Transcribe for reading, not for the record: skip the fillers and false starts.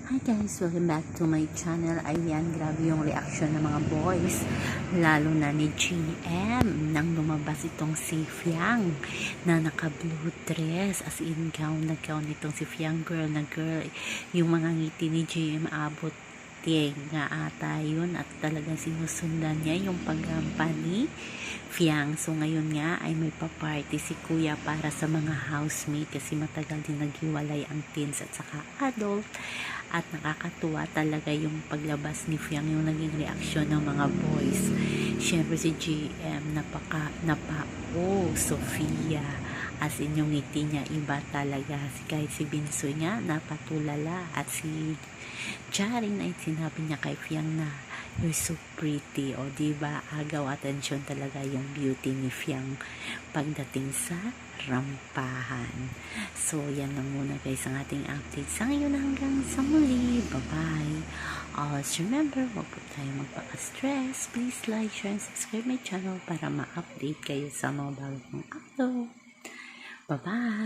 Hi guys, welcome back to my channel. Ayan, grabe yung reaction ng mga boys, lalo na ni GM nang lumabas itong si Fiang na naka blue dress, as in gown na gown itong si Fiang, girl na girl. Yung mga ngiti ni GM abot nga ata yun, at talagang sinusundan niya yung paggampa ni Fiang. So ngayon nga ay may pa-party si kuya para sa mga housemate kasi matagal din naghiwalay ang teens at saka adult. At nakakatuwa talaga yung paglabas ni Fiang, yung naging reaksyon ng mga boys. Syempre si GM Sofia, as in yung ngiti niya iba talaga. Kahit si Binsoy nga napatulala, at si Charin ay sinabi niya kay Fiang na you're so pretty, o diba, agaw atensyon talaga yung beauty ni Fiang pagdating sa rampahan. So yan lang muna guys ang ating update sa ngayon, hanggang sa muli. Bye bye. Always remember, wag po tayo magpaka-stress. Please like, share, and subscribe my channel para ma-update kayo sa mga bagong upload. Bye bye.